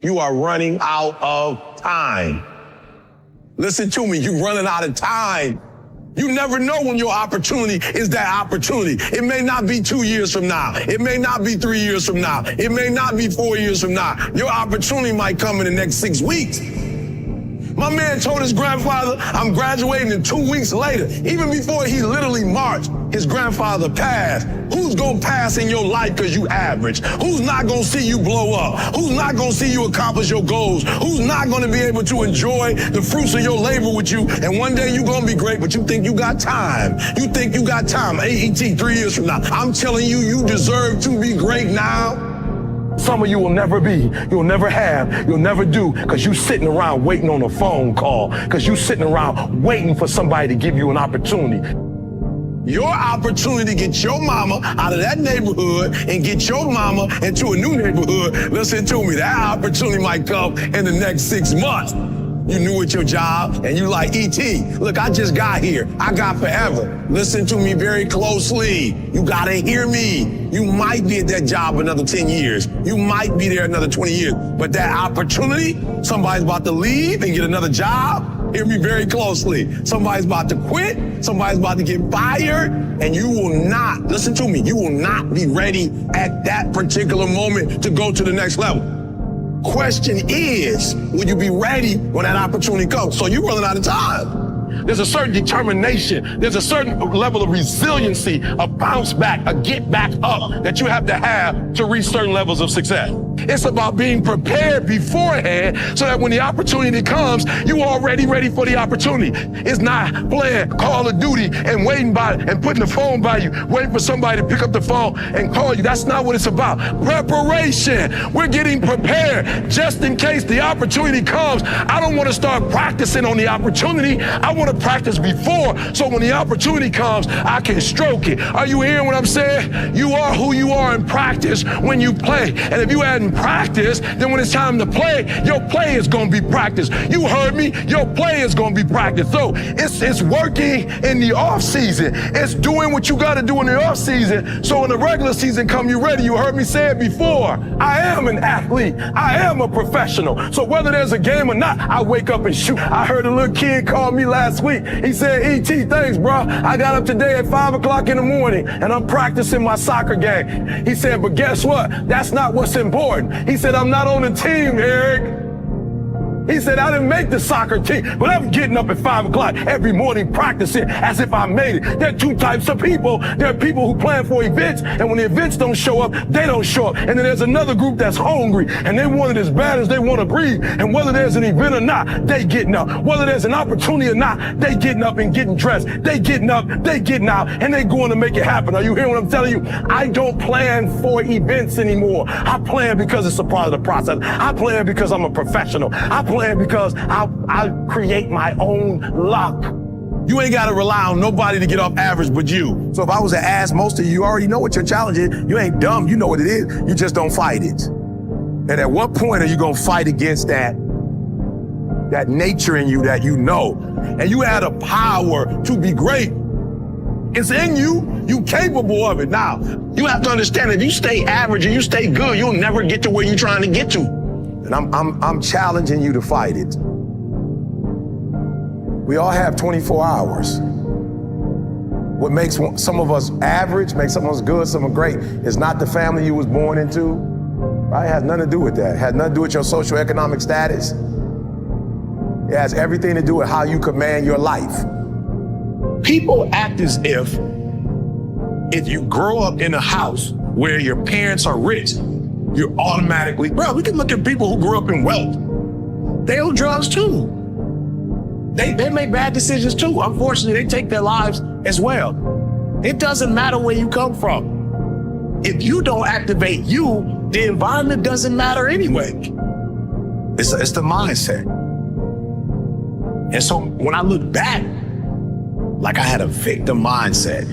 You are running out of time. Listen to me, you're running out of time. You never know when your opportunity is that opportunity. It may not be 2 years from now. It may not be 3 years from now. It may not be 4 years from now. Your opportunity might come in the next 6 weeks. My man told his grandfather, I'm graduating, and 2 weeks later, even before he literally marched, his grandfather passed. Who's gonna pass in your life because you average? Who's not gonna see you blow up? Who's not gonna see you accomplish your goals? Who's not gonna be able to enjoy the fruits of your labor with you? And one day you're gonna be great, but you think you got time. You think you got time. AET 3 years from now. I'm telling you, you deserve to be great now. Some of you will never be, you'll never have, you'll never do, because you sitting around waiting on a phone call, because you sitting around waiting for somebody to give you an opportunity. Your opportunity to get your mama out of that neighborhood and get your mama into a new neighborhood, listen to me, that opportunity might come in the next 6 months. You new at your job and you like, E.T., look, I just got here. I got forever. Listen to me very closely. You gotta hear me. You might be at that job another 10 years. You might be there another 20 years. But that opportunity, somebody's about to leave and get another job. Hear me very closely. Somebody's about to quit. Somebody's about to get fired. And you will not, listen to me, you will not be ready at that particular moment to go to the next level. Question is, will you be ready when that opportunity comes? So you're running out of time. There's a certain determination. There's a certain level of resiliency, a bounce back, a get back up that you have to reach certain levels of success. It's about being prepared beforehand so that when the opportunity comes, you're already ready for the opportunity. It's not playing Call of Duty and waiting by and putting the phone by you, waiting for somebody to pick up the phone and call you. That's not what it's about. Preparation. We're getting prepared just in case the opportunity comes. I don't want to start practicing on the opportunity. I want to practice before, so when the opportunity comes, I can stroke it. Are you hearing what I'm saying? You are who you are in practice when you play. And if you hadn't practiced, then when it's time to play, your play is going to be practice. You heard me? Your play is going to be practice. So it's working in the off season. It's doing what you got to do in the off season. So when the regular season come, you ready. You heard me say it before. I am an athlete. I am a professional. So whether there's a game or not, I wake up and shoot. I heard a little kid call me last week. He said, E.T., thanks, bro. I got up today at 5 o'clock in the morning and I'm practicing my soccer game. He said, but guess what? That's not what's important. He said, I'm not on the team, Eric. He said, I didn't make the soccer team, but I'm getting up at 5 o'clock every morning practicing as if I made it. There are two types of people. There are people who plan for events, and when the events don't show up, they don't show up. And then there's another group that's hungry, and they want it as bad as they want to breathe. And whether there's an event or not, they getting up. Whether there's an opportunity or not, they getting up and getting dressed. They getting up, they getting out, and they going to make it happen. Are you hearing what I'm telling you? I don't plan for events anymore. I plan because it's a part of the process. I plan because I'm a professional. I plan because I create my own luck. You ain't got to rely on nobody to get off average but you. So if I was to ask most of you, you already know what your challenge is. You ain't dumb. You know what it is. You just don't fight it. And at what point are you going to fight against that nature in you that you know? And you have the power to be great. It's in you. You capable of it. Now, you have to understand, if you stay average and you stay good, you'll never get to where you're trying to get to. And I'm challenging you to fight it. We all have 24 hours. What makes some of us average, makes some of us good, some are great, is not the family you was born into, right? It has nothing to do with that. It has nothing to do with your socioeconomic status. It has everything to do with how you command your life. People act as if you grow up in a house where your parents are rich, you're automatically, bro, we can look at people who grew up in wealth. They do drugs too. They make bad decisions too. Unfortunately, they take their lives as well. It doesn't matter where you come from. If you don't activate you, the environment doesn't matter anyway. It's the mindset. And so when I look back, like I had a victim mindset,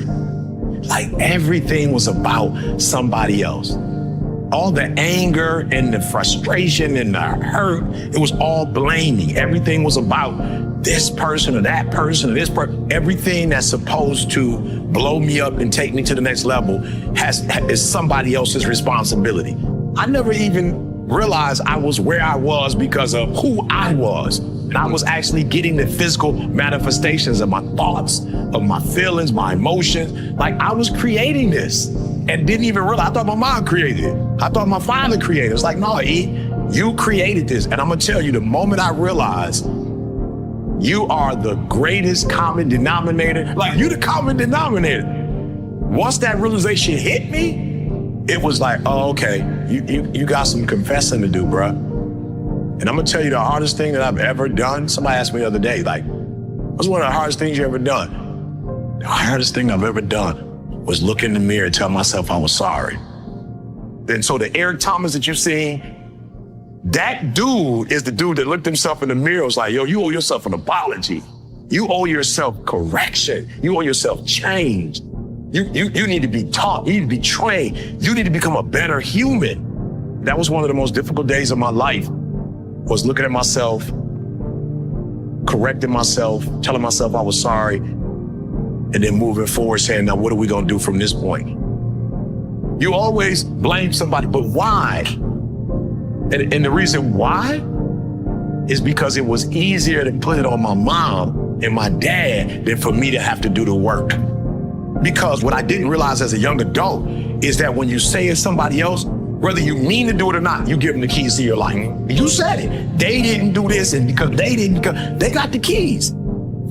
like everything was about somebody else. All the anger and the frustration and the hurt, it was all blaming. Everything was about this person or that person or this person. Everything that's supposed to blow me up and take me to the next level is somebody else's responsibility. I never even realize I was where I was because of who I was. And I was actually getting the physical manifestations of my thoughts, of my feelings, my emotions. Like I was creating this and didn't even realize. I thought my mom created it. I thought my father created it. It's like, no, E, you created this. And I'm gonna tell you, the moment I realized you are the greatest common denominator, like you the common denominator. Once that realization hit me, it was like, oh, okay, you got some confessing to do, bruh. And I'm gonna tell you the hardest thing that I've ever done. Somebody asked me the other day, like, what's one of the hardest things you ever done? The hardest thing I've ever done was look in the mirror and tell myself I was sorry. And so the Eric Thomas that you see, that dude is the dude that looked himself in the mirror and was like, yo, you owe yourself an apology. You owe yourself correction. You owe yourself change. You need to be taught. You need to be trained. You need to become a better human. That was one of the most difficult days of my life, was looking at myself, correcting myself, telling myself I was sorry, and then moving forward saying, now what are we gonna do from this point? You always blame somebody, but why? And the reason why is because it was easier to put it on my mom and my dad than for me to have to do the work. Because what I didn't realize as a young adult is that when you say it's somebody else, whether you mean to do it or not, you give them the keys to your life. You said it. They didn't do this, and because they didn't, they got the keys.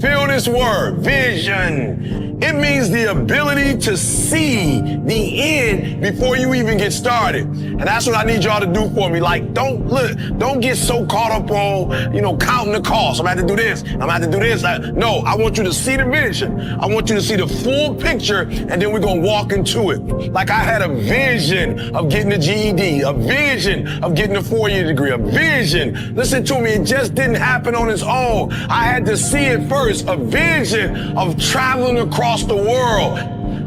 Feel this word, vision. It means the ability to see the end before you even get started. And that's what I need y'all to do for me. Like, don't get so caught up on, counting the costs. I'm gonna have to do this. I'm gonna have to do this. No, I want you to see the vision. I want you to see the full picture, and then we're gonna walk into it. Like I had a vision of getting a GED, a vision of getting a 4-year degree, a vision. Listen to me, it just didn't happen on its own. I had to see it first. A vision of traveling across the world.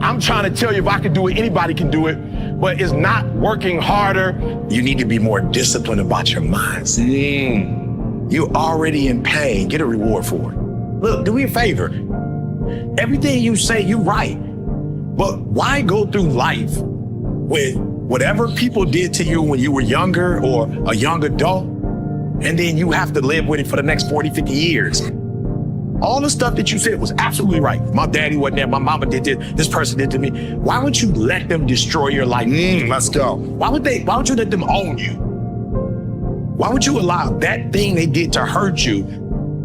I'm trying to tell you, if I can do it, anybody can do it, but it's not working harder. You need to be more disciplined about your mindset. You're already in pain. Get a reward for it. Look, do me a favor. Everything you say, you're right. But why go through life with whatever people did to you when you were younger or a young adult, and then you have to live with it for the next 40, 50 years? All the stuff that you said was absolutely right. My daddy wasn't there, my mama did this person did to me. Why would you let them destroy your life? Let's go. Why would you let them own you? Why would you allow that thing they did to hurt you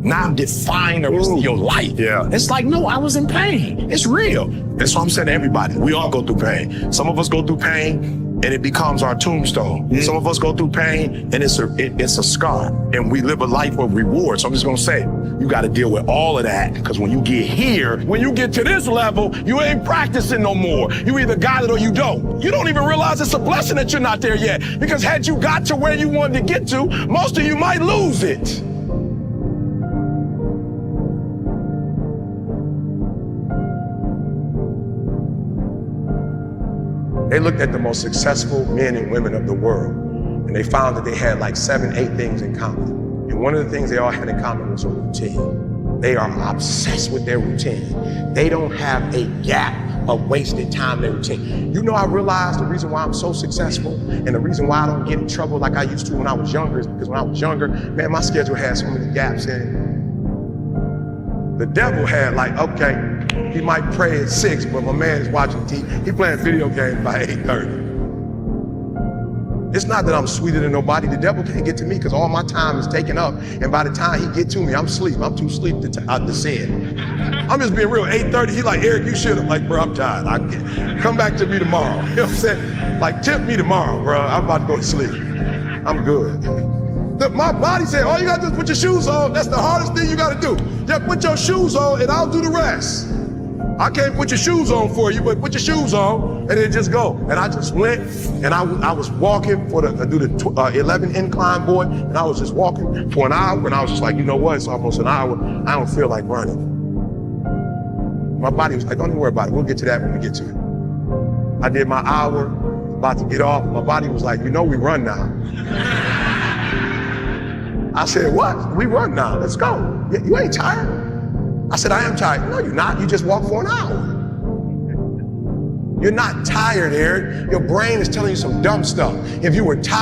now define the rest of your life? Yeah. It's like, no, I was in pain. It's real. That's what I'm saying to everybody. We all go through pain. Some of us go through pain and it becomes our tombstone. Some of us go through pain and it's a scar, and we live a life of reward. So I'm just gonna say, you gotta deal with all of that, because when you get here, when you get to this level, you ain't practicing no more. You either got it or you don't. You don't even realize it's a blessing that you're not there yet, because had you got to where you wanted to get to, most of you might lose it. They looked at the most successful men and women of the world, and they found that they had like 7, 8 things in common. And one of the things they all had in common was a routine. They are obsessed with their routine. They don't have a gap of wasted time in their routine. You know, I realized the reason why I'm so successful and the reason why I don't get in trouble like I used to when I was younger is because when I was younger, man, my schedule had so many gaps in it. The devil had like, okay, he might pray at 6, but my man is watching TV. He playing video games by 8:30. It's not that I'm sweeter than nobody. The devil can't get to me because all my time is taken up. And by the time he get to me, I'm asleep. I'm too asleep to say it. I'm just being real. 8:30, he like, Eric, you should have. Like, bro, I'm tired. Come back to me tomorrow. You know what I'm saying? Like, tip me tomorrow, bro. I'm about to go to sleep. I'm good. Look, my body said, all you gotta do is put your shoes on. That's the hardest thing you gotta do. Just put your shoes on and I'll do the rest. I can't put your shoes on for you, but put your shoes on and then just go. And I just went, and I was walking for do the 11 incline, boy, and I was just walking for an hour, and I was just like, you know what, it's almost an hour. I don't feel like running. My body was like, don't even worry about it. We'll get to that when we get to it. I did my hour, about to get off. My body was like, you know we run now. I said, what? We run now, let's go. You ain't tired? I said, I am tired. No, you're not. You just walked for an hour. You're not tired, Eric. Your brain is telling you some dumb stuff. If you were tired,